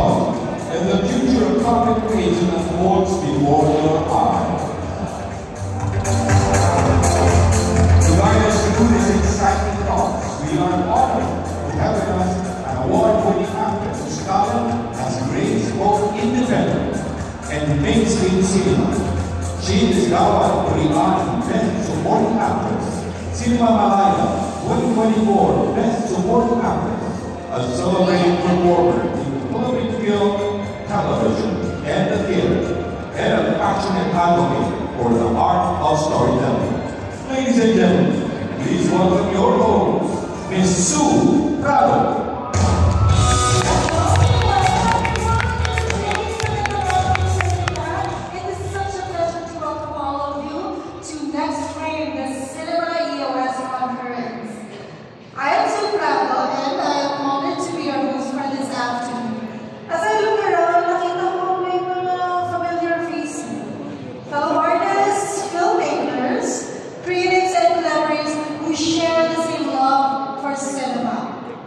come, and the future of content creation unfolds before your eyes. To guide us through these exciting thoughts, we are honored to have with us an award-winning actress whose talent has graced both independent and mainstream cinema. She is Gawad Urian, Best Supporting Actress, Cinema Malaya 2024 Best Supporting Actress, a celebrated performer in Philippine film, television, and the theater, and a passionate advocate for the art of storytelling. Ladies and gentlemen, please welcome your host, Ms. Sue Prado.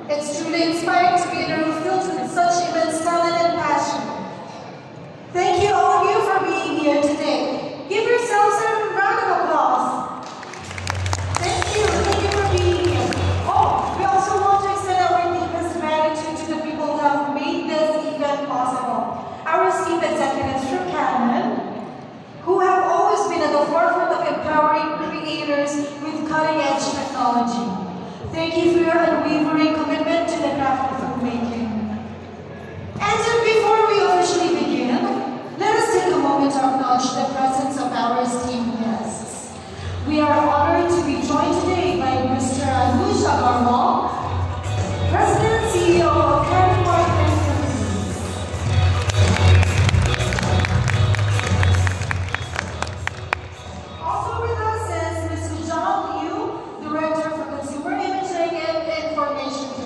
It's truly inspiring to be in a room filled with such immense talent and passion. Thank you all of you for being here today. Give yourselves a round of applause. Thank you for being here. Oh, we also want to extend our deepest gratitude to the people who have made this event possible. Our esteemed executives from Canon, who have always been at the forefront of empowering creators with cutting-edge technology. Thank you for your unwavering commitment to the craft of filmmaking. And before we officially begin, let us take a moment to acknowledge the presence of our esteemed guests. We are honored to be joined today by Mr. Anuj Agarwal, President and CEO of Canon Marketing Philippines. Also with us is Mr. John Liu, Director for Consumer Imaging and Information Division.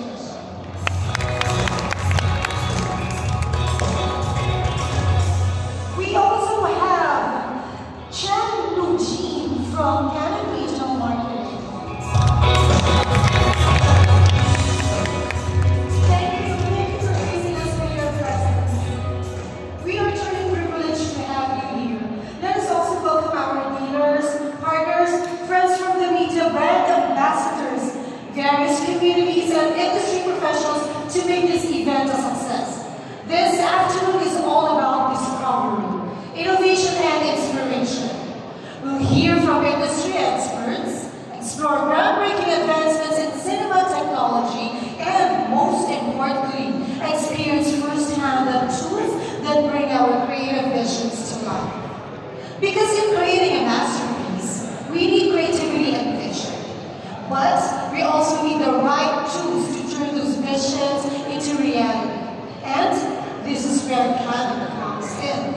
We also have Chen Lu-Jin from Canon Regional Marketing. Thank you for gracing us with your presence. We are truly privileged to have you here. Let us also welcome our dealers, partners, friends from the media, brand ambassadors, various communities and industry professionals to make this event a success. This afternoon is all about discovery, innovation and inspiration. We'll hear from industry experts, explore groundbreaking advancements in cinema technology, and most importantly, experience firsthand the tools that bring our creative visions to life. Because in creating a masterpiece, we need creativity and vision. But we also need the right tools to turn those visions into reality. And this is where Canon comes in.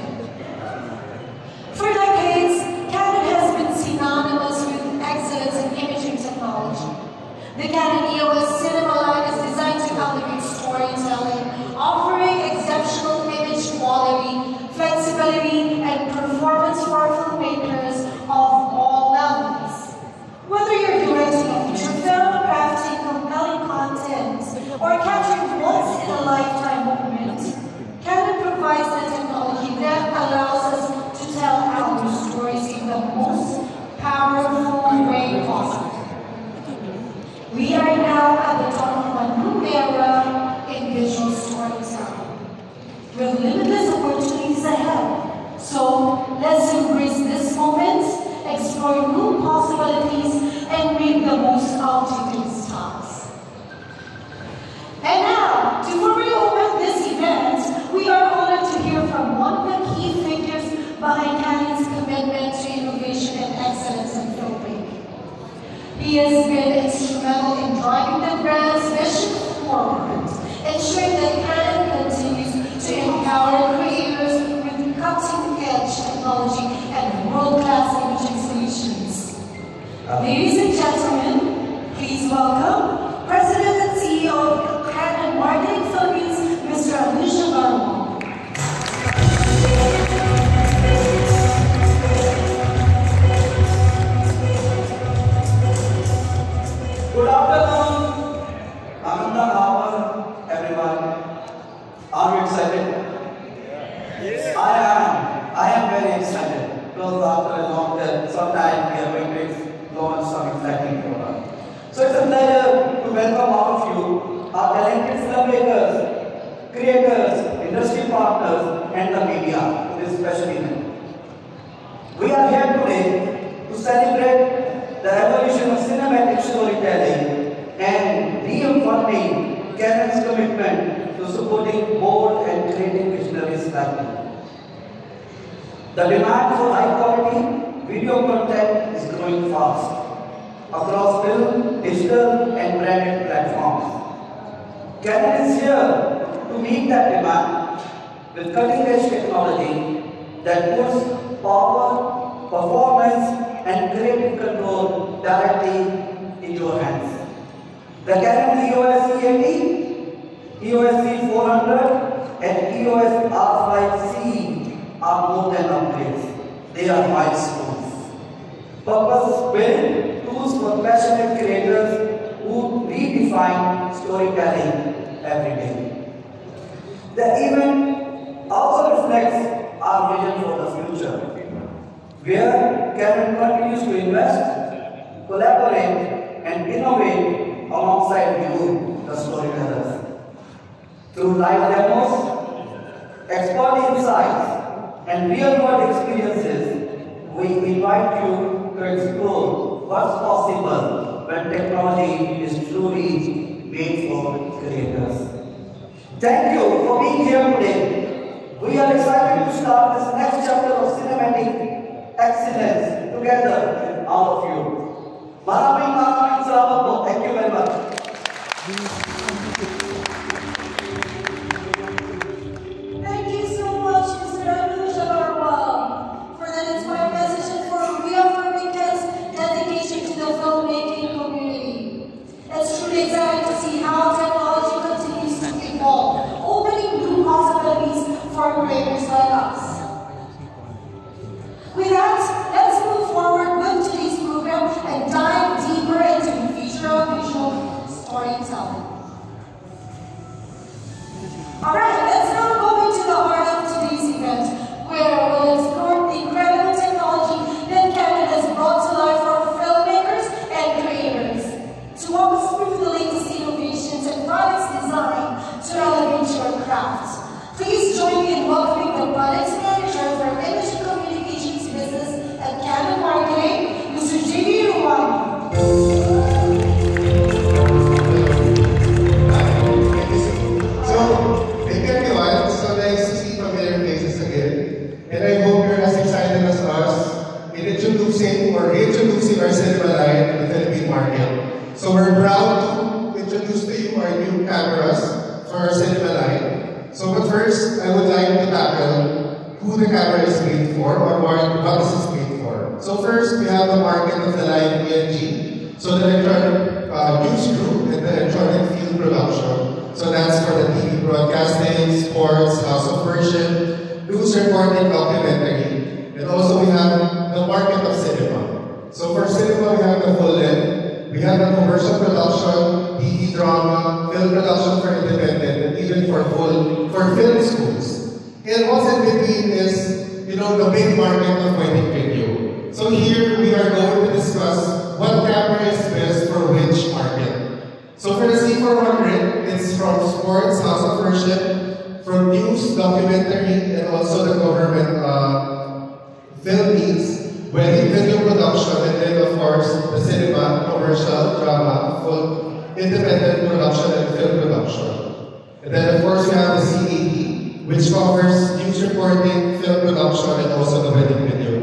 For decades, Canon has been synonymous with excellence in imaging technology. The Canon EOS cinema line is designed to elevate storytelling, offering exceptional image quality, flexibility, and performance for filmmakers of all levels. Whether you're directing a feature film, crafting compelling content, or capturing once-in-a-lifetime moment, Canon provides the technology that allows us to tell our stories in the most powerful way possible. We are now at the dawn of a new era in visual storytelling, with limitless opportunities ahead. So let's embrace this moment, explore new possibilities, and make the most out of these times. And now, to formally open this event, we are honored to hear from one of the key figures behind Canon's commitment to innovation and excellence in filmmaking. He has been instrumental in driving the brand's vision forward, ensuring that Canon continues to empower creators with cutting-edge technology and world-class imaging solutions. Ladies and gentlemen, please welcome President and CEO of Canon Marketing Philippines, Mr. Anuj Agarwal. Good afternoon. because after a long time, sometime we are going to launch some exciting product. So it's a pleasure to welcome all of you, our talented filmmakers, creators, industry partners, and the media to this special event. We are here today to celebrate the evolution of cinematic storytelling and reaffirming Canon's commitment to supporting bold and creative visionaries like you. The demand for high-quality video content is growing fast across film, digital, and branded platforms. Canon is here to meet that demand with cutting-edge technology that puts power, performance, and creative control directly in your hands. The Canon EOS C80, EOS C400, and EOS R5C are more than upgrades. They are milestones. Purpose-built tools for passionate creators who redefine storytelling every day. The event also reflects our vision for the future, where Canon continues to invest, collaborate, and innovate alongside you, the storytellers. Through live demos, expert insights, and real-world experiences, we invite you to explore what's possible when technology is truly made for creators. Thank you for being here today. We are excited to start this next chapter of cinematic excellence together with all of you. Maraming salamat po. Thank you very much. Thank you so much, Mr. Anuj Agarwal, for that inspiring message and for reaffirming Ken's dedication to the filmmaking community. It's truly exciting to see how technology continues to evolve, opening new possibilities for creators like us. With that, let's move forward with today's program and dive deeper into the future of visual storytelling. Alright, let's now go into the heart of today's event, where we'll explore the incredible technology that Canon has brought to life for filmmakers and creators. To walk us through the latest innovations and products designed to elevate your craft. Please join me in welcoming the Products Manager for Industry Communications Business at Canon Marketing, Mr. J.B. Ruwan. So nice to see familiar faces again. And I hope you're as excited as us in introducing or reintroducing our cinema line to the Philippine market. So we're proud to introduce to you our new cameras for our cinema line. So but first, I would like to tackle who the camera is made for or what is it made for. So first, we have the market of the line ENG. So the electronic news group and the electronic film production. So that's for the TV broadcasting, sports, house of worship, news reporting, documentary. And also we have the market of cinema. So for cinema, we have the full length. We have the commercial production, TV drama, film production for independent, and even for film schools. And what's in between is, the big market of wedding video. So here we are going to discuss what camera is best for which market. So for the C400, it's from sports, house of worship, from news, documentary, and also the government film needs, wedding video production, and then of course the cinema, commercial, drama, full independent production and film production. And then of course we have the C80, which covers news reporting, film production, and also the wedding video.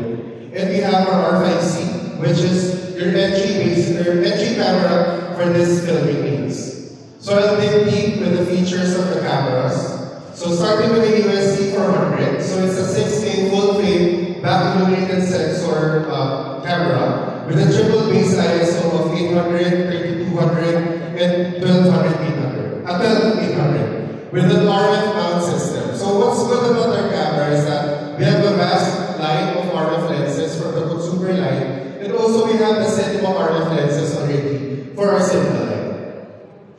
And we have our R5C, which is your entry camera for this filming needs. So I'll dig deep with the features of the cameras. So starting with the EOS C400, so it's a 6K full-frame back-illuminated sensor camera with a triple base ISO of 800, 3200, and 1200 with an RF mount system. So what's good about our camera is that we have a vast line of RF lenses for the consumer line, and also we have the cinema RF lenses already for our cinema line.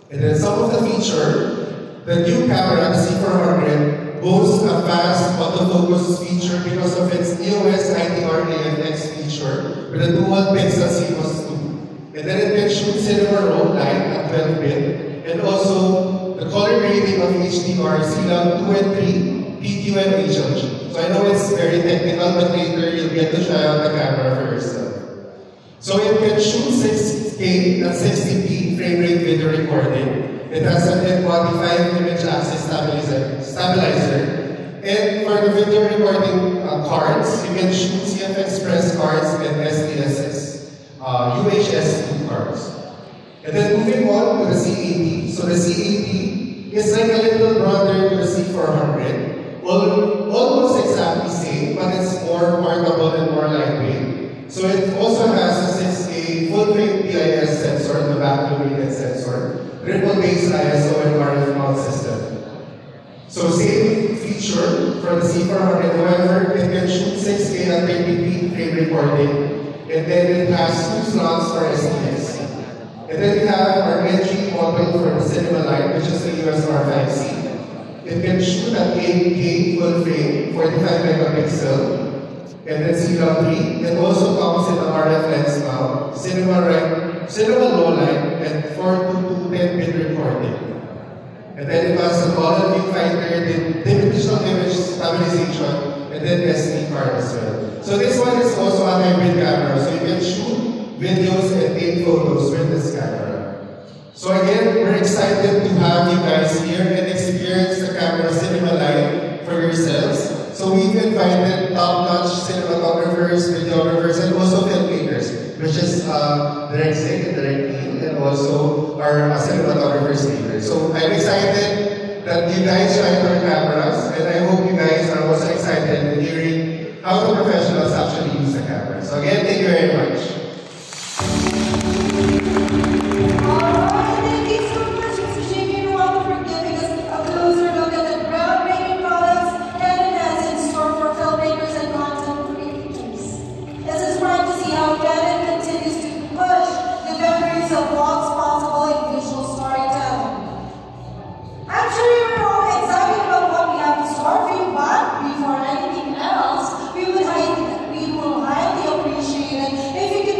And then some of the feature, the new camera, the C400, boasts a fast autofocus feature because of its EOS ITR AFX feature with a dual pixel CMOS 2. And then it can shoot cinema raw light at 12-bit, and also the color grading of HDR, CLAM 2 and 3, PQ and HLG. So I know it's very technical, but later you'll get to try out the camera for yourself. So it can shoot 6K at 60p frame rate video recording. It has an N45 image axis stabilizer. And for the video recording cards, you can shoot CF Express cards and SDSS, UHS2 cards. And then moving on to the C80. So the C80 is like a little brother to the C400. Almost exactly same, but it's more portable and more lightweight. So it also has a 6K full-frame PIS sensor, the vacuum-rated sensor, triple-base ISO and RF mount system. So same feature for the C400, however, it can shoot 6K at 30p frame recording, and then it has 2 slots for SDS. And then we have our entry model for the Cinema Light, which is the USR 5C. It can shoot at 8K full frame, 45 megapixel, and then CLAM 3. It also comes in an RF lens mount, cinema low light, and 422 10-bit recording. And then it has a color viewfinder, digital image stabilization, and then SD card as well. So this one is also a hybrid camera, so you can shoot videos and take photos with this camera. So again, we're excited to have you guys here and experience the camera Cinema Light for yourselves. So we've invited top-notch cinematographers, videographers, and also filmmakers, which is Direct Zig and Direct Neil, and also our cinematographers later. So I'm excited that you guys tried our cameras, and I hope you guys are also excited in hearing how the professionals actually use the camera. So again, thank you very much. Before anything else, we will highly appreciate it if you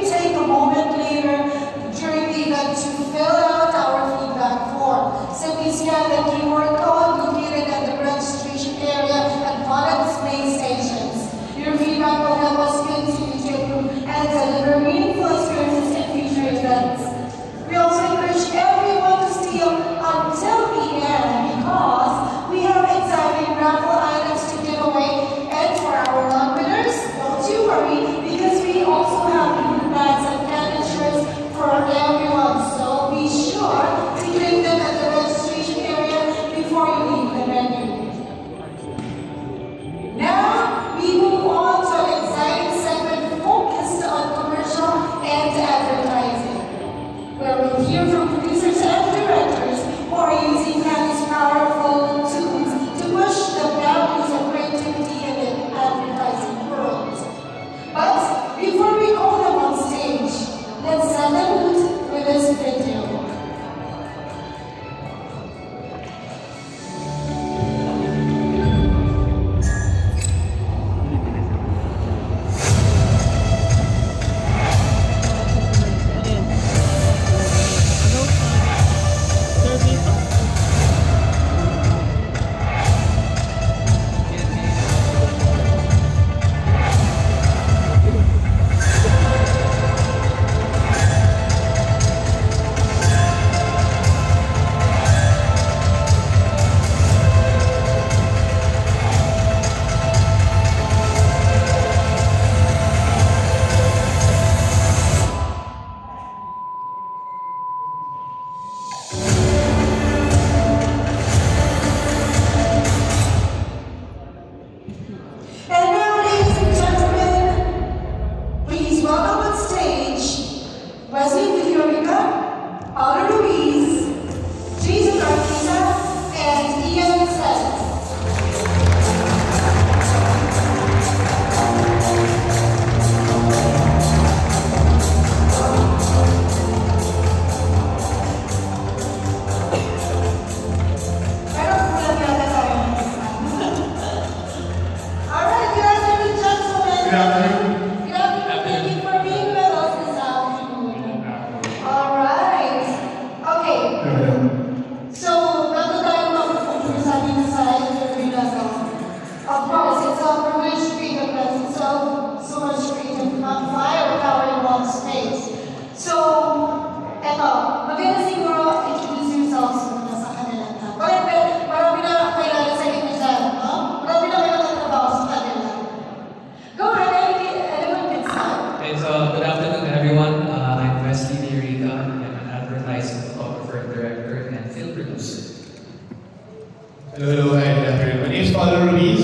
Hello, hi, good afternoon. My name is Paulo Ruiz.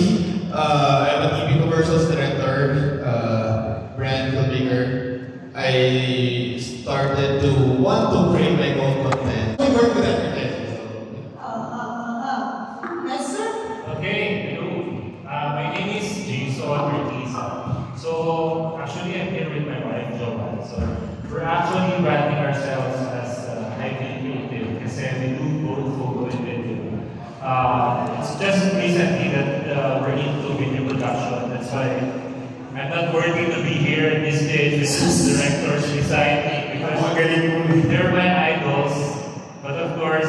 I'm a TV commercials director, brand filmmaker. I started to want to create my own content. I work with advertising. Yes, sir? Okay, hello. My name is Jason Ortiza. So, actually, I'm here with my wife, Joanne. So, we're actually branding ourselves as Highly Creative kasi we do both photo and video. It's just recently that we're into video production. That's why I'm not worthy to be here at this stage because directors resigned me because they're my idols. But of course,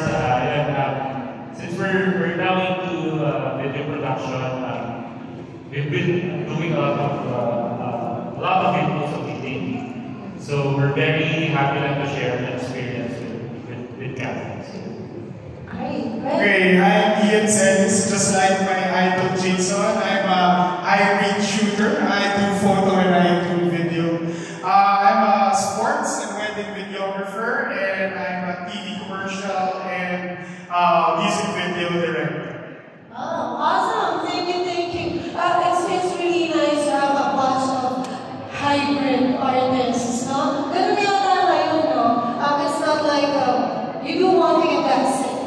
since we're now into video production, we've been doing a lot of it also lately. So we're very happy to share that experience with Catherine. Great. Okay, I'm Ian Sense, just like my idol Jason. I'm a hybrid shooter. I do photo and I do video. I'm a sports and wedding videographer, and I'm a TV commercial and music video director. Oh, awesome. Thank you. It's really nice to have a bunch of hybrid artists, no? Ganun yata ngayon, no? It's not like you do one thing and that's it.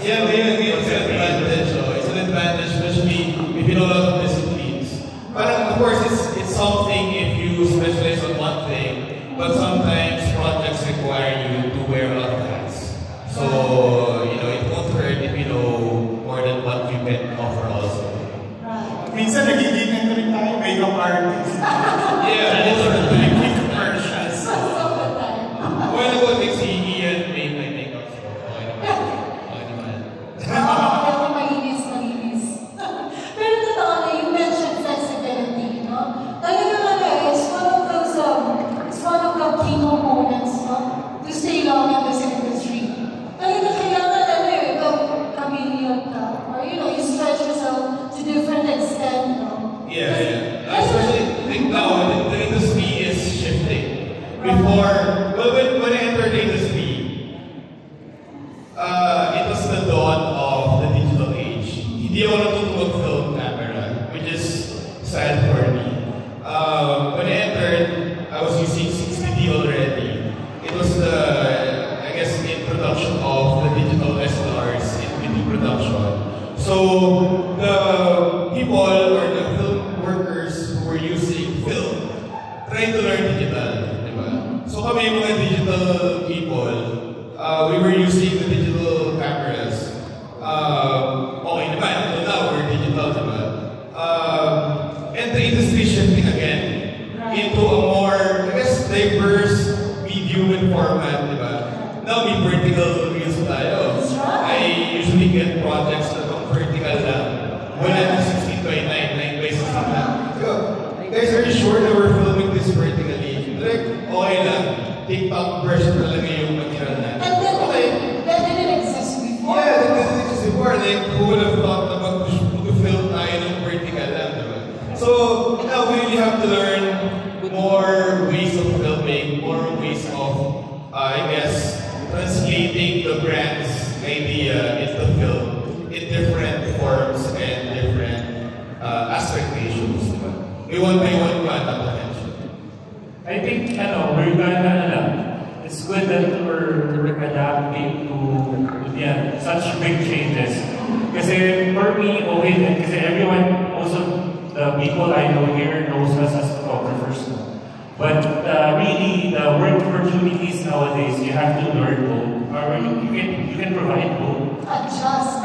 Yeah, it's an advantage. It's an advantage, especially if you know a lot of disciplines. But of course, it's something if you specialize on one thing, but sometimes projects require you to wear a lot of hats. So, it won't hurt if you know more than what you can offer also. Minsan nagiging ito rin tayo, makeup artist. Yeah, those are the big commercials. So good time. When I go to see Ian, make my makeup, so okay naman. Oo, malinis. Pero totoo na, you mentioned flexibility, no? Talaga it's one of those, it's one of the key components, no? To stay long in this industry. Talaga kailangan chameleon ka, or you stretch yourself to different extent, no? Yeah. Especially now, the industry is shifting. Before, when I entered the industry, it was the dawn of the digital age. Hindi ako natutulog film camera, which is sad for me. When I entered, I was using 60D already. It was I guess, the introduction of the digital SLRs in video production. So, the people or the film workers who were using film tried to learn digital, diba? So kami mga digital people, we were using the digital cameras. Okay naman, until now we're digital, diba? And the industry is shifting again into a more, I guess, diverse medium and format, diba? Now may vertical reels tayo. I usually get projects na vertical lang. Wala na 16 by 9 by 16 lang. So, guys, are you sure that we're filming this vertically? Like, okay lang. TikTok version talaga yung material natin. And Okay. that didn't exist before. Yeah, that didn't exist before. Like, who would have thought na mag-film tayo ng vertical lang, diba? So, now we really have to learn more ways of filming, more ways of, I guess, translating the brand's idea into film in different forms and different aspect ratios. Diba? We one by one pa na potential. I think, we're it's good that we're adapting to such big changes. Kasi for me, kasi everyone, also the people I know here knows us as photographers. But really, the work opportunities nowadays, you have to learn both. Or you can provide both. Adjust.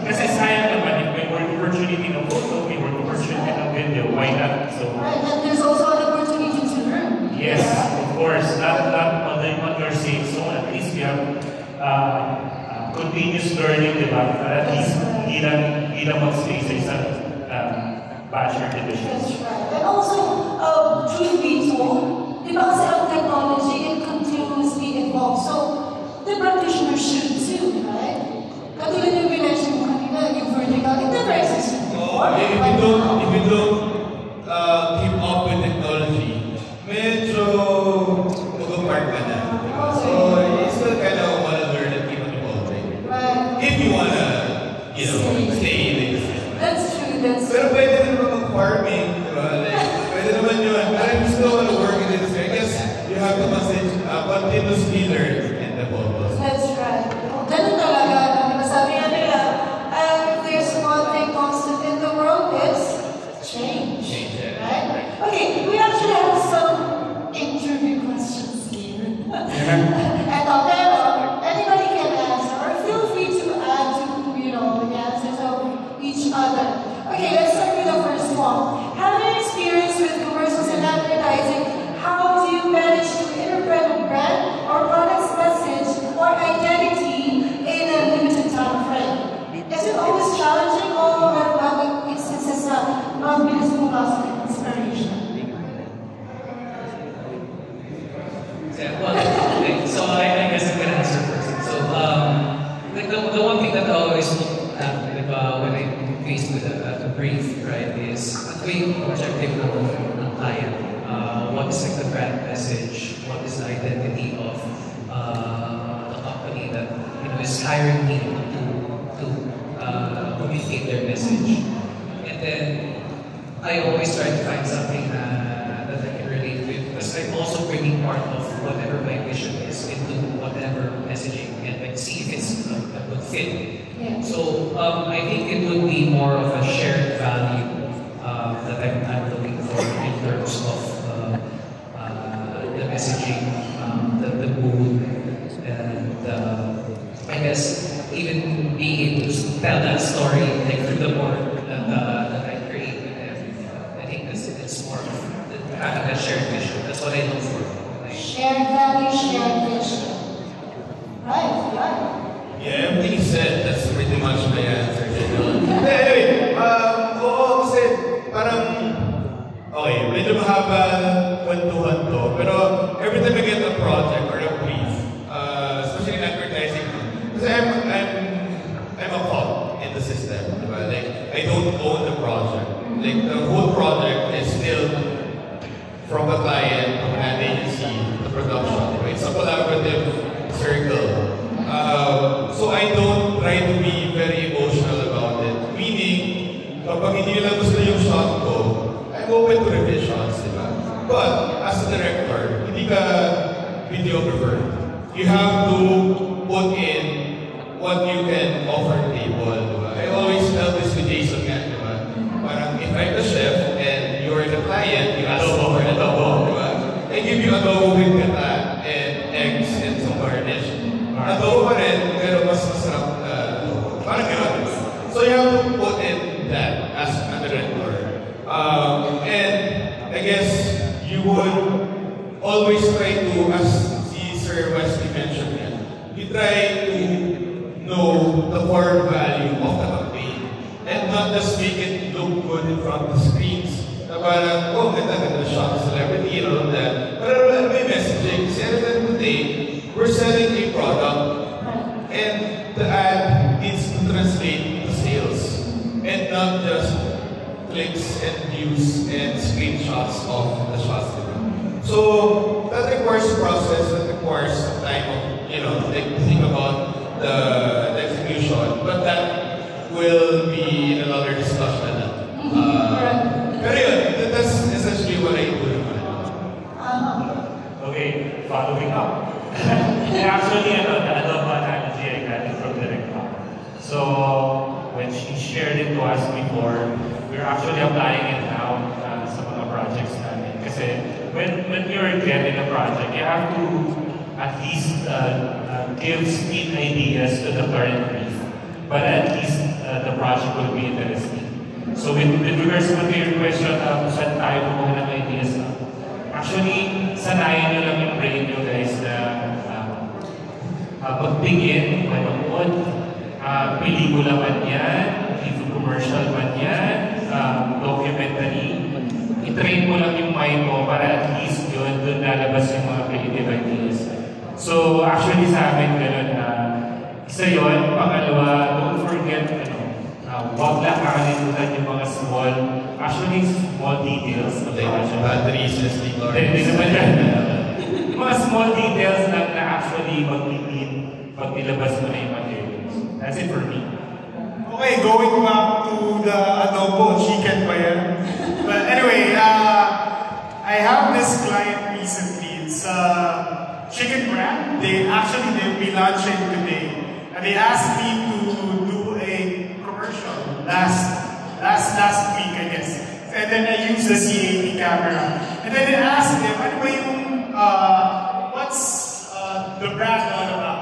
Kasi sayang naman, if may work opportunity ng photo, may work opportunity ng video, why not? So, Right, and there's also an opportunity to learn. yes, of course, not only what you're saying. So at least we have continuous learning, diba? At least hindi lang mag-stay sa isang bachelor division. That's right. And also, truth be told, di ba kasi ang technology, it continuously evolves. So, the practitioners should too, right? Katulad yung binention mo kanina, yung vertical, it never existed before. If you don't keep up with technology, medyo mag-apart ka na. So, you still kind of want to learn and keep on evolving. Right. if you wanna, stay in the industry. That's true, that's Pero true. pwede rin naman mag-farming, di ba? Like, pwede naman yun. Pero you still wanna work in the industry. I guess you have to continuously learn and evolve. That's right. Ganun talaga. Sabi nga nila, if there's one thing constant in the world, it's change. Right? Okay, we actually have some interview questions here. Pero anybody can answer, or feel free to add to, the answers of each other. Okay, let's start with the first one. Having experience with commercials and advertising, how do you manage to interpret a brand or product's message or identity in a limited time frame? Is it always challenging or are instances na mabilis pumasok ng inspiration? Well, okay, so I guess I'm gonna answer first. So, like the one thing that I always look at when I'm faced with a brief, right, is a quick objective ng client. What is like the brand message? What is the identity of the company that is hiring me to communicate their message? And then I always try to find something that I can relate with, because I'm also bringing part of whatever my vision is into whatever messaging and like see if it's a good fit. Yeah. So I think it would be more of a shared value that I'm looking for in terms of the messaging, the mood, and I guess even being able to tell that story like through the board that I create with them. I think it's more of having a shared vision. That's what I look for. Shared value, shared vision. Right. Yeah, everything you said, that's pretty much my answer. Anyway, kasi parang, okay, medyo mahaba kwentuhan to, pero every time I get a project or a brief, especially in advertising, kasi I'm a cog in the system, diba? Like, I don't own the project. Like, the whole project is still from the client, from an agency, the production. It's a collaborative circle. So I don't try to be very emotional about it. Meaning, kapag hindi nila gusto yung shot ko, I'm open to revisions, diba? But, as a director, hindi ka videographer. You have to put in what you can offer the table, diba? I always tell this to Jason nga, diba? Parang, if I'm the chef and you're the client, you ask for adobo, diba? I give you adobo with gata and eggs and some garnish. Adobo pa rin, pero mas masarap na adobo. Parang gano'n, diba? So you have to put in that as a director. And I guess you would always try to, as si Sir Wesley mentioned, you try to know the core value of the campaign and not just make it look good in front of the screens. Na parang, ganda shot of celebrity and all of that. Pero ano may messaging? Kasi at the end of the day, we're selling a product and the ad needs to translate to sales and not just clicks and views and screenshots of the shots. So that requires a process, that requires some time of, like think about the execution, but that will be in another discussion. Pero yun, that's essentially what I do. Okay, following up. Actually, the adobo analogy I got it from Direct Pop. So, when she shared it to us before, we're actually applying it now sa mga projects namin. Kasi when you're getting a project, you have to at least give speed ideas to the current brief. But at least the project will be interesting. So with regards to your question, saan tayo kumuha ng ideas? Actually, sanayin nyo lang yung brain nyo guys na pagtingin, manood, pelikula man yan, TV commercial man yan, documentary, i-train mo lang yung mind mo para at least yun, doon lalabas yung mga creative ideas. So actually sa amin ganun isa yun, pangalawa, don't forget, wag lang kakalimutan yung mga small details of the project. Batteries, sleep Hindi naman yan. Mga small details lang na actually mag-lead pag nilabas mo na yung materials. That's it for me. Okay, going back to the adobo chicken ba yan? But anyway, I have this client recently. It's a chicken brand. They'll be launching today. And they asked me to do a commercial last week, I guess. And then I used the C80 camera. And then I asked them, ano ba yung, what's the brand all about?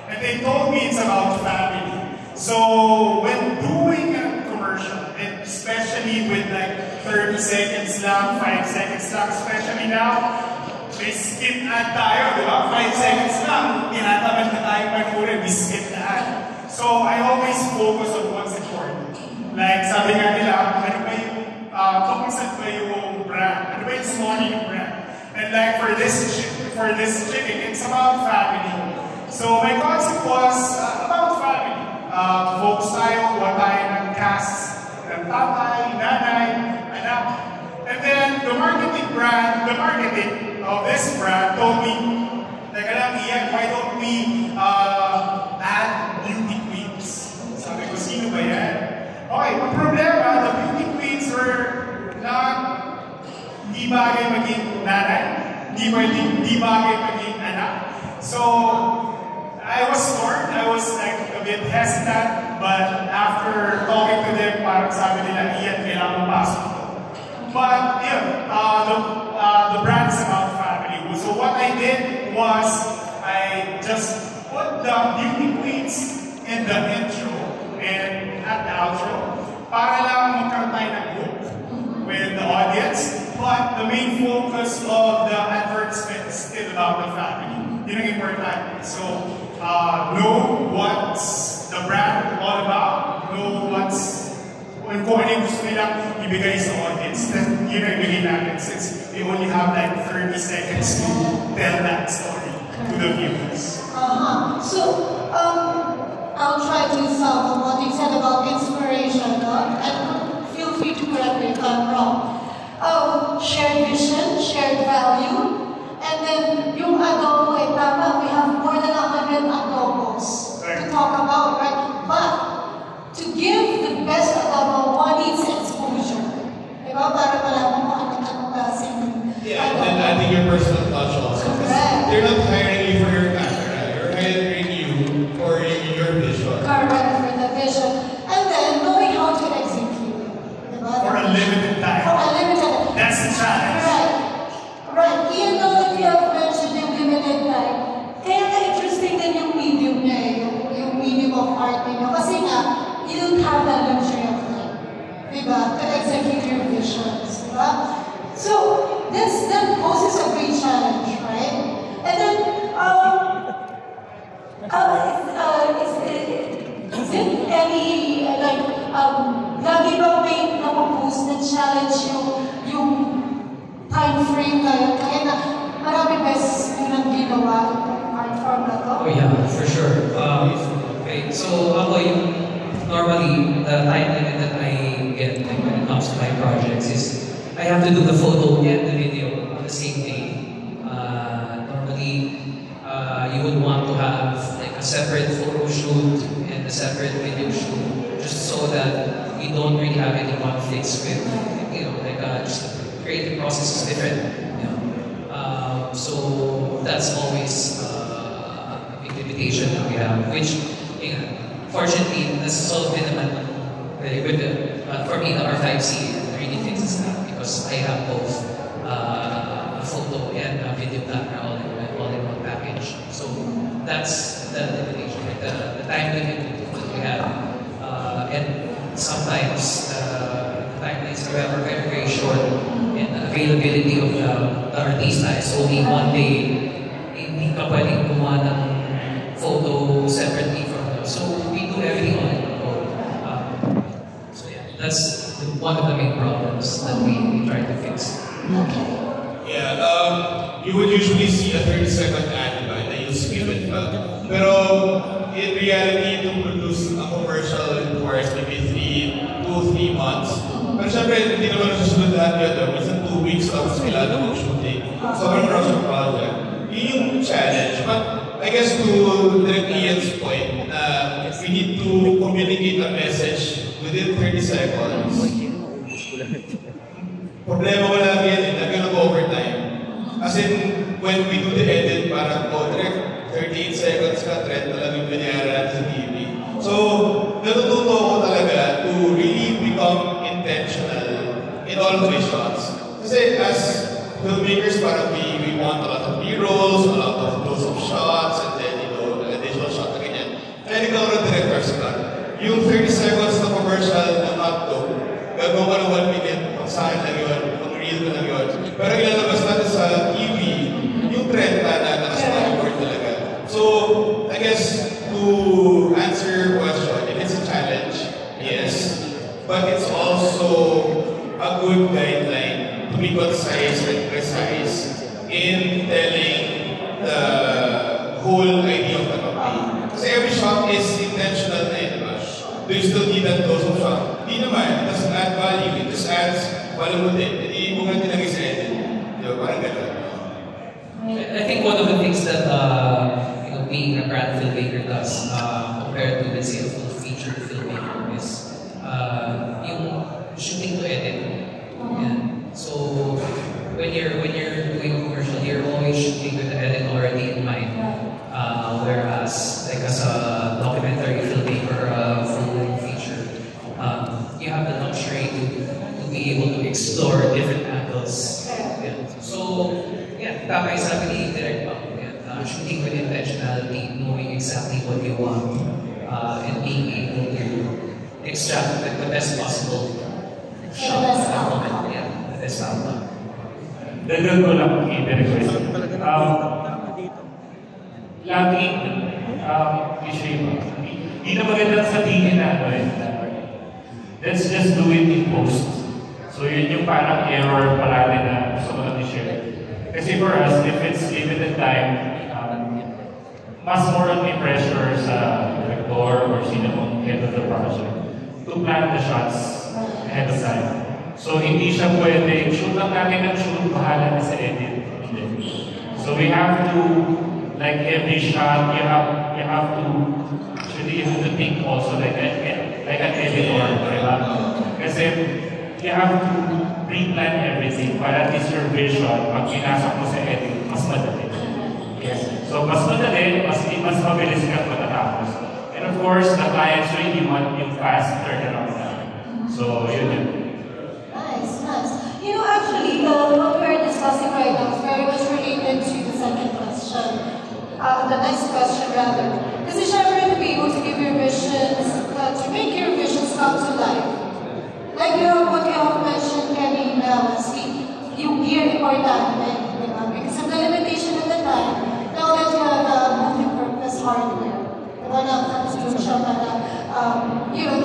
And they told me it's about family. So when doing a commercial, and especially with like 30 seconds lang, 5 seconds lang, especially now, may skip ad tayo, di ba? 5 seconds lang, tinatamad na tayo panurin, may skip na ad. So I always focus on what's important. Like sabi nga nila, ano ba yung, focus ba yung brand? Ano ba yung small yung brand? And like for this chicken, it's about family. So my concept was about family. Focus tayo, huwag tayo ng cast ng tatay, nanay, anak. And then the marketing of this brand told me, teka lang, Ian, why don't we add beauty queens? Sabi ko, sino ba yan? Okay, ang problema, the beauty queens were hindi bagay maging nanay, hindi bagay maging anak. So, I was torn. I was like a bit hesitant, but after talking to them, parang sabi nila, Ian, kailangan mo pasok ito. But yeah, the brand is about family. So what I did was I just put the beauty queens in the intro and at the outro para lang magkaroon tayo ng hook with the audience. But the main focus of the advertisement is still about the family. Yun ang important. So know what's the brand all about, know kung ano yung gusto nilang ibigay sa audience. Then yun ang ibigay natin since we only have like 30 seconds to tell that story to the viewers. So, I'll try to sum up what you said about inspiration, and feel free to correct me if I'm wrong. Shared vision, shared value, and then yung adobo, tama, we have more than 100 adobos to talk about, right? But to give the best adobo, one needs exposure. Diba? Para malaman mo anong klaseng yeah, and then adding your personal touch also. Correct. They're not hiring you for your camera, they're hiring you for your vision. Correct, for the vision. And then knowing how to execute. Diba? For a limited time. For a limited time. That's the challenge. Right. Even though that you have mentioned yung limited time, kaya interesting din yung medium niya yung medium of art niya. Kasi nga, you don't have that luxury of time. Diba? To execute your visions. Diba? So, that poses a great challenge, right? And then, is it any, like, lagi bang may napopost na challenge yung time frame na kaya na marami beses yung nang ginawa yung art form na to? Oh yeah, for sure. Okay, so ako yung normally the time limit that I get like, when it comes to my projects is I have to do the photo and the video on the same day. Normally, you would want to have like a separate photo shoot and a separate video shoot, just so that you don't really have any conflicts with, like just the creative process is different. So that's always a big limitation that we have, which, fortunately, this has all been very good. For me, the R5C really fixes that because I have both a photo and a video camera all in one package. So that's the limitation, right? The time limit that we have. And sometimes the timelines are very, very short, and the availability of the artista is only one day. Hindi ka pwedeng gumawa ng photo separately from them. So we do everything on it. So yeah, that's one of the main problems that we try to fix. Okay. Yeah, you would usually see a 30-second ad, right? That you skip it. Pero in reality, to produce a commercial requires maybe 2-3 months. Pero syempre, hindi naman nasusunod lahat yun. Minsan 2 weeks tapos kailangan mag-shooting. Sobrang rush of project. Yun yung challenge. But I guess to Direk Ian's point, we need to communicate a message within 30 seconds. Problema ko lang yan, nag-overtime. As in, when we do the edit, parang direct 38 seconds ka, thread na lang yung binayaran sa TV. So, natututo ko talaga to really become intentional in all of my shots. Kasi as filmmakers, parang we want a lot of B-rolls, a lot of close-up shots, and then, an additional shot na ganyan. Kaya ikaw na director's cut. Yung 30 seconds na commercial na hotdog, gagawa ka ng 1 minute, pang sa akin lang yun, pang reel ko lang yun. Pero ilalabas natin sa TV, yung trend na nakastoryboard talaga. So, I guess, to answer your question, if it's a challenge, yes. But it's also a good guideline to be concise and precise in telling the whole idea of the campaign. Kasi every shot is intentional na yun, diba? Do you still need that dose of shot? Hindi naman. It doesn't add value. It just adds value din. Hindi mo nga tinagay sa edit. Diba? Parang gano'n. I think one of the things that being a brand filmmaker does compared to, let's say, a full feature filmmaker is yung shooting to edit. Yeah. So when you're doing commercial, you're always shooting with the edit already in mind. Whereas, like as a documentary filmmaker or a full feature, you have the luxury to be able to explore different angles. Yeah. So, yeah, tama yung sabi ni Direk Pao. Shooting with intentionality, knowing exactly what you want, and being able to extract the best possible shot at that moment. Yeah, the best outcome. Dagdag ko lang i-request. Laging issue hindi na magandang sabihin na let's just do it in post. So yun yung parang error palagi na gusto ko lang i-share. Kasi for us, if it's limited time, mas more on may pressure sa director or sino mong head of the project to plan the shots ahead of time. So hindi siya pwede, shoot lang natin ng shoot, bahala na sa edit. So we have to, like every shot, you have to, actually you have to think also like an editor, diba? Kasi you have to pre-plan everything para at least your vision, pag pinasok mo sa edit, mas madali. Yes. So mas madali, mas mabilis ka matatapos. And of course, the clients really want yung fast turnaround time. So yun. Nice. Actually, what we're discussing right now is very much related to the second question. The next question, rather. Kasi syempre, to be able to give your visions, to make your visions come to life. Like what you have mentioned kanina, yung gear importante, diba? Because of the limitation of the time, now that you have multi-purpose hardware, diba, nakakatulong siya para,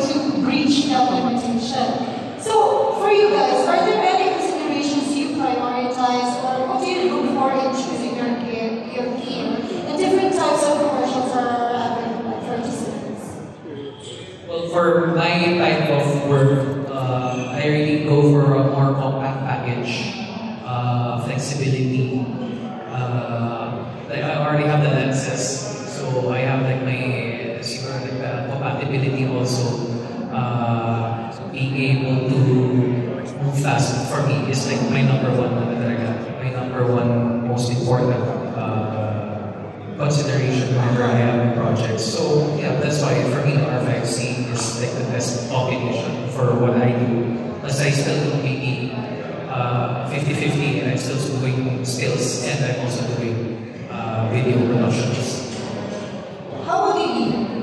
to breach that limitation. So, for you guys, are there any considerations you prioritize, or what do you look for in choosing your gear, and different types of commercials are available for participants? Well, for my type of work, I really go for a more compact package, flexibility. Like I already have the lenses, so I have like my compatibility also. Being able to move fast for me is like my number one most important consideration whenever I have projects. So yeah, that's why for me the R5C is like the best combination for what I do. As I still do maybe 50-50, and I'm still doing stills and I'm also doing video productions. How about you?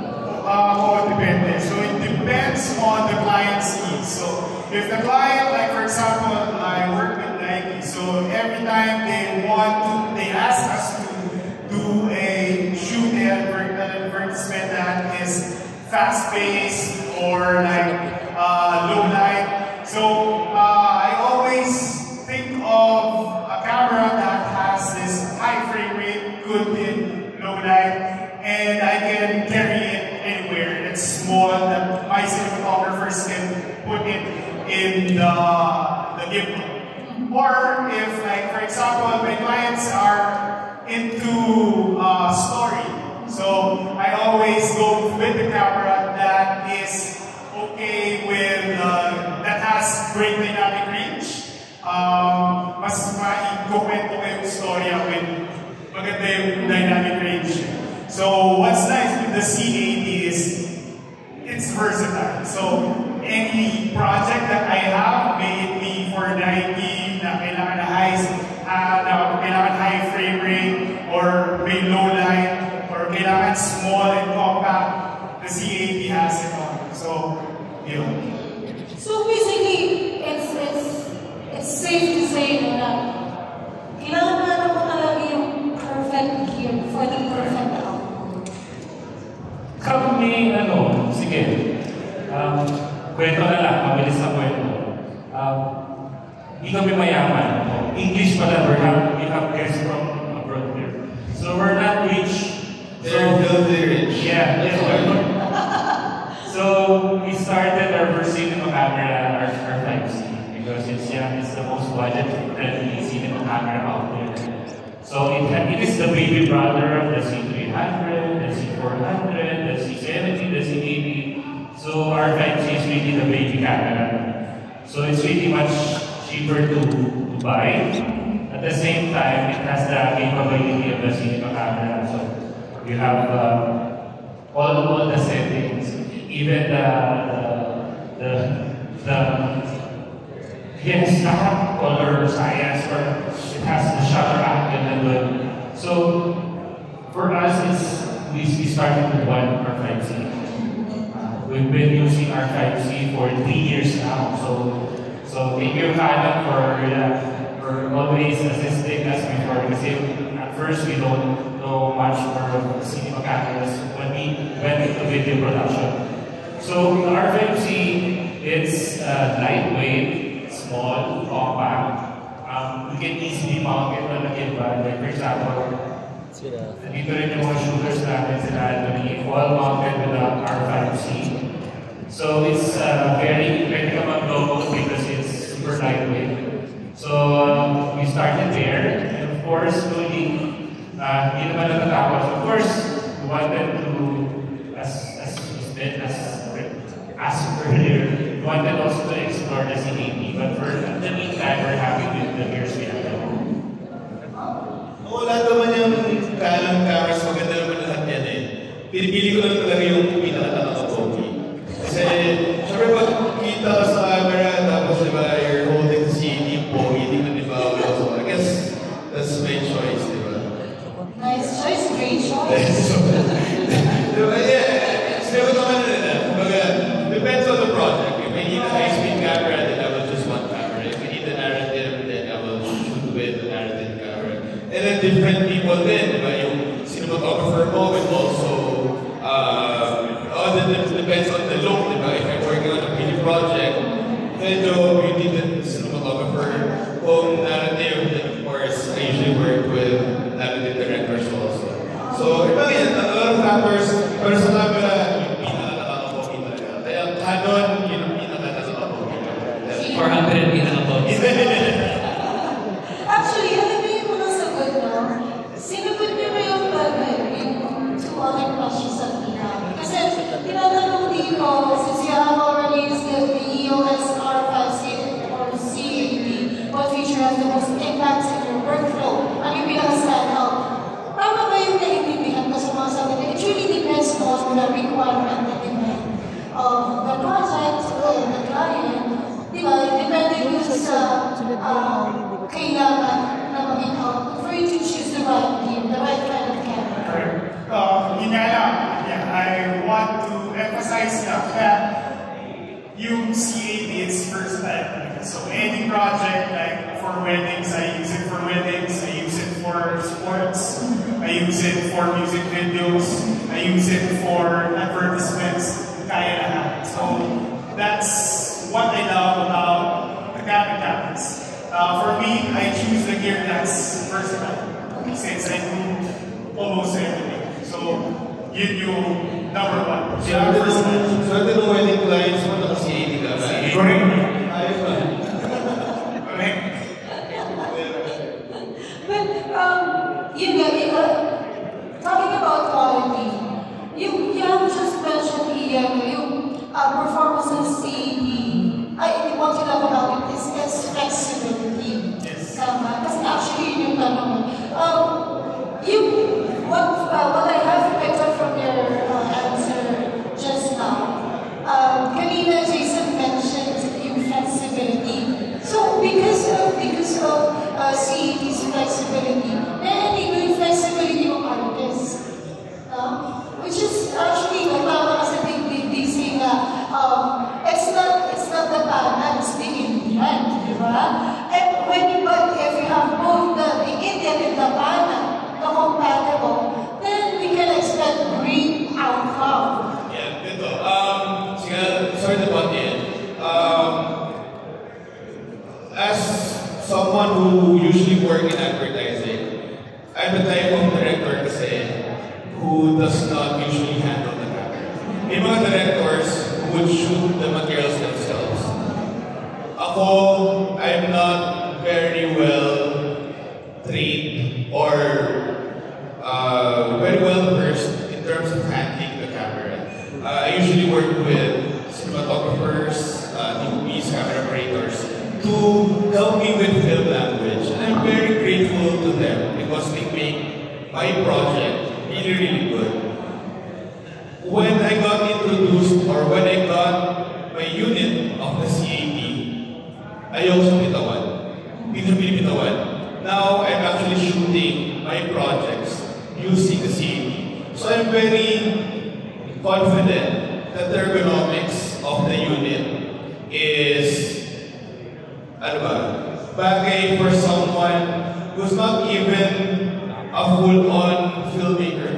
So it depends on the client's needs. So if the client, like for example, I work with Nike, so every time they ask us to do a shoot an advertisement that is fast-paced or like low light. So I always think of a camera that has this high frame rate, good in low light, and I can carry it anywhere. It's small that my cinematographers can put it in the gimbal. Or if, like for example, my clients are into story. So I always go with the camera that is okay with, that has great dynamic range. Mas ma-comment ko yung storya with maganda yung dynamic range. So what's nice with the C80 is it's versatile. So any project that I have, may it be for Nike na kailangan high frame rate or may low light or kailangan small and compact, the C80 has it all. So, yun. So basically, it's safe to say na kailangan mo talaga yung perfect gear for the perfect outcome. Kami, sige. Kwento na lang, mabilis na kwento. Hindi kami mayaman. English pala, we have guests from abroad here. So we're not rich. They're filthy rich. Yeah. So we started our first cinema camera, our 5C, because it's the most budget-friendly cinema camera out there. So it is the baby brother of the C300, the C400, the C70, the C80. So our 5C is really the baby camera. So it's really much cheaper to buy. At the same time, it has the capability of the cinema camera. So you have all the settings, even yes, lahat color science, or it has the shutter angle and the. So for us, we started with our 5C. We've been using our 5C for 3 years now. So thank you, Canon, for always assisting us before. Because at first we don't know much for cinema cameras when we went into video production. So our 5C, it's lightweight, small, compact. We can easily mount it on a gimbal. Like for example, dito rin yung mga shooters natin sila Anthony, all mounted with our 5C. So it's very ka mag-logo because it's super lightweight. So we started there, and of course, slowly, hindi naman natatapos. Of course, we wanted to, as earlier, we wanted also to explore the C80, but for the meantime, we're happy with the gears we have. Lahat naman yung Canon cameras, maganda naman lahat yan eh. Pinipili ko lang talaga yung pinaka-pogi. Kasi, syempre pag kita ka sa camera, tapos diba, you're holding the C80 pogi, hindi ka diba, so I guess that's my choice, diba? Nice choice, great choice. Diba, yeah, sabi ko naman nila, kumbaga, depends on the project. If I need a high-speed camera, then I will just want camera. If I need a narrative, then I will shoot with the narrative camera. And then different people then, diba, yung cinematographer mo will also, depends on the look, diba? If I'm working on a mini project, medyo you need a cinematographer. Kung narrative, then of course, I usually work with narrative directors also. So, iba yan, a lot of factors, pero sa camera, yung pinaka-nakakapogi talaga. Kaya Canon, yun ang pinaka-nakakapogi talaga. 400 ang pinaka-pogi. Actually, alam mo yung mga sagot, no? Sinagot niyo ba yung two other questions that we have? Kasi, tinatanong dito, since you have already discussed the EOS R5C or C80, what feature has the most impact in your workflow? Ano yung pinaka-stand out? Tama ba yung naiintindihan ko sa mga sagot? It really depends on the requirement and demand of the project or the client. Diba? Depende yun sa kailangan na maging output for you to choose the right gear, the right kind of camera. Yun nga lang, I want to emphasize that yung C80 is versatile. So any project, like for weddings, I use it for weddings, I use it for sports, I use it for music videos, I use it for advertisements, kaya lahat. So that's what I love about the Canon cameras. For me, I choose the gear that's versatile since I do almost everything. So, yun yung number one. Swerte ng wedding clients mo naka-C80 ka ba? Correct. Ayos ba? Correct. But, yun nga, performances CAD, what you love about it is flexibility. Yes. Kasi actually, yun yung tanong. What I have picked up from your answer just now, kanina Jason mentioned yung flexibility. So because of CAD's flexibility, narinig ko yung flexibility ng artist. Which is actually, tama kasi they say na, it's not the band, it's the Indian, di ba? And if you have both the Indian and the band, the compatible, then we can expect great outcome. Yeah, dito. Sorry to butt in. As someone who usually work in advertising, I'm the type of director kasi who does not usually handle the camera. May mga directors who would shoot the materials themselves. Ako, I'm not very well trained or very well versed in terms of handling the camera. I usually work with cinematographers, DOPs, camera operators to help me with film language. And I'm very grateful to them because they make my project really, really good. When I got introduced or when I got my unit of the CAD, ayaw sa bitawan. Binibitawan. Now I'm actually shooting my projects using the CAD. So I'm very confident that the ergonomics of the unit is bagay for someone who's not even a full-on filmmaker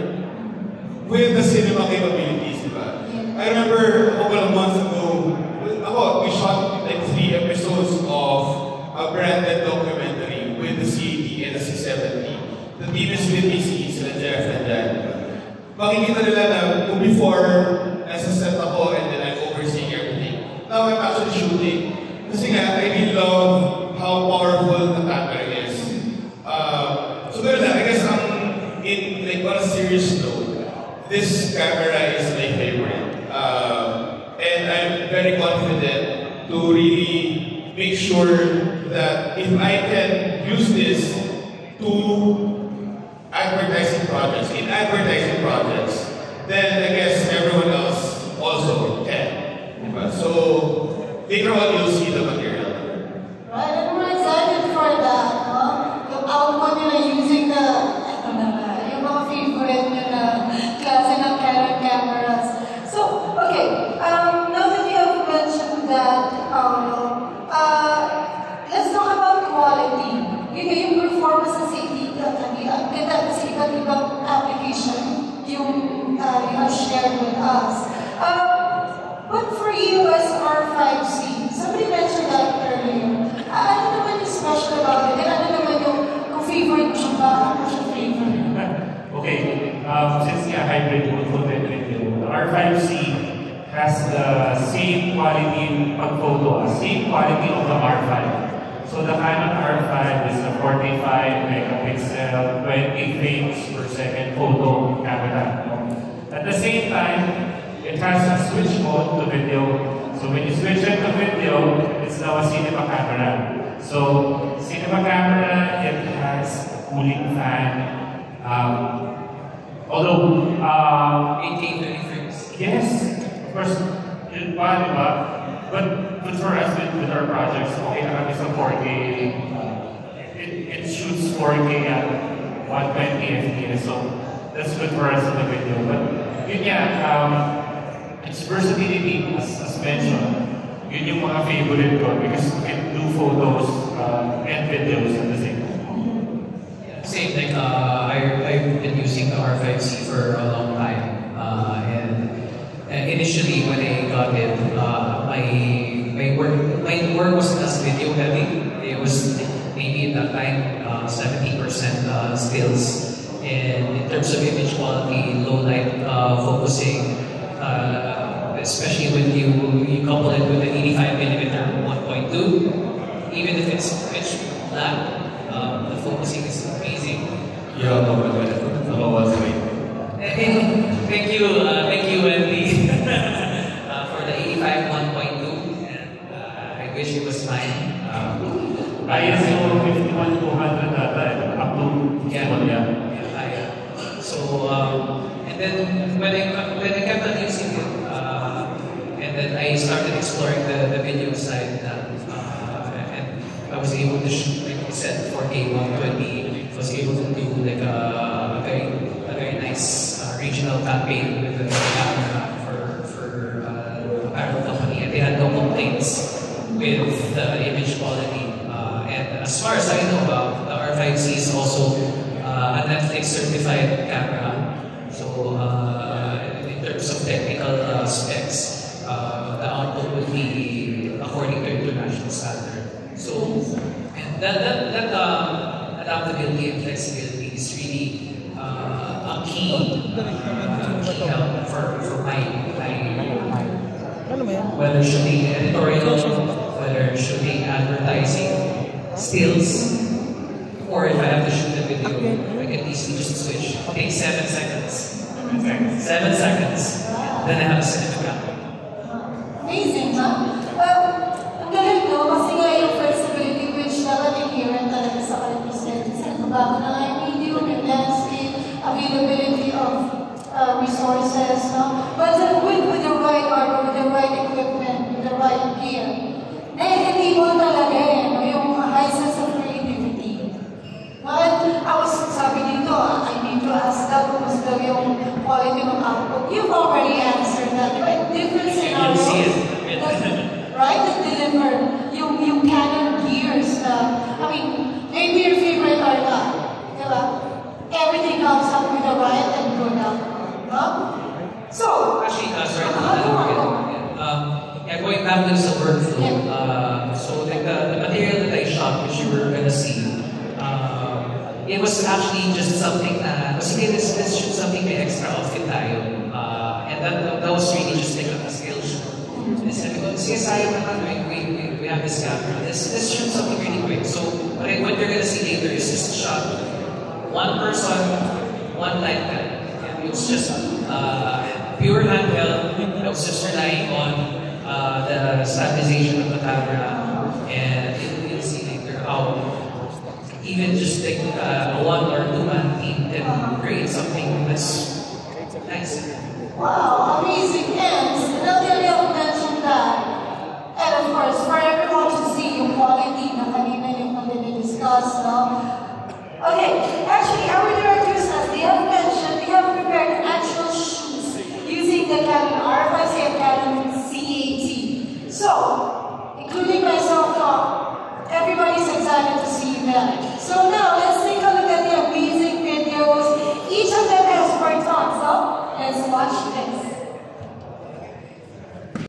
with the cinema capabilities, diba? I remember a couple of months ago, we shot like 3 episodes of a branded documentary with the CAD and the 670. The team is with me, sila Jeff and Dan. Makikita nila na kung before, nasa set ako and then I'm overseeing everything. Now I'm actually shooting. Kasi nga, I really love how powerful the camera is. So there I guess on a serious note, this camera is my favorite. And I'm very confident to really make sure that if I can use this to advertising projects, then I guess everyone else also can. So later on you'll see the material. Right, and we're excited for that, no? Yung output nila using the, yung mga favorite nyo na klase ng Canon cameras. So, okay, now that you have mentioned that, let's talk about quality. Yung performance ng CAD, ang ganda kasi iba't ibang application yung you have shared with us. But for you as R5C, somebody mentioned that earlier. Ano naman yung special about it? Ano naman yung kung favorite mo siya ba? Ano siya favorite? Okay, since hybrid full video, the R5C has the same quality of photo, same quality of the R5. So the Canon R5 is a 45 megapixel, 20 frames per second photo camera. At the same time, it has a switch mode to video. So when you switch it to video, it's now a cinema camera. So cinema camera, it has a cooling fan. Although 18, 30 frames. yes, of course, yun pa, di ba? But for us with our projects, okay na kami sa 4K. It shoots 4K at 120 FPS, so that's good for us in the video. But yun its versatility, as mentioned, yun yung mga favorite ko because you can do photos and videos at the same time. Same thing. I've been using the R5C for a long time, and initially when I got it, my work wasn't as video heavy. It was maybe at that time 70% stills, and in terms of image quality, low light focusing, especially when you couple it with the 85mm 1.2, even if it's pitch black. The focusing is amazing. Yeah, no, but Thank you, Wendy, for the line. ISO 51200 data, up to So, and then when I kept on using it, and then I started exploring the video side, and I was able to shoot, like you said, 4K 120. I was able to do like a very nice regional campaign with the camera for apparel company, and they had no complaints with the image quality. And as far as I know about, the R5C is also a Netflix certified camera. So in terms of technical specs, the output would be according to international standard. So and that adaptability and flexibility is really a key help for my whether shooting editorial, whether shooting advertising stills, or if I have to shoot a video, I can easily just switch. Take 7 seconds. 7 seconds. Then I have a cinema camera. Amazing, huh? Ang galing no, kasi nga yung flexibility which dapat inherent talaga sa artist. Kasi bago na nga yung medium, yung landscape, availability of resources, no? But with the right art, with the right equipment, with the right gear, na-enable talaga no, yung high sense of creativity. But I was sabi dito, I need to ask that kung mas daw yung quality ng output. You've already answered that. Right? Different scenarios. Right? That deliver yung Canon gears na, I mean, maybe your favorite are not. Diba? Everything comes up with the right and good output. Huh? So, actually, going back to the workflow, so like the material that I shot, which you were gonna see, it was actually just something na, sige, let's shoot something may extra outfit tayo. And that was really just like a skill shoot. And sabi ko, sige, sayang naman, we have this camera. Let's shoot something really quick. So what you're gonna see later is just a shot. One person, one light pen. And it's just pure handheld. I was just relying on the stabilization of the camera, and you'll see later how even just like a 1 or 2 man team can create something that's nice. wow,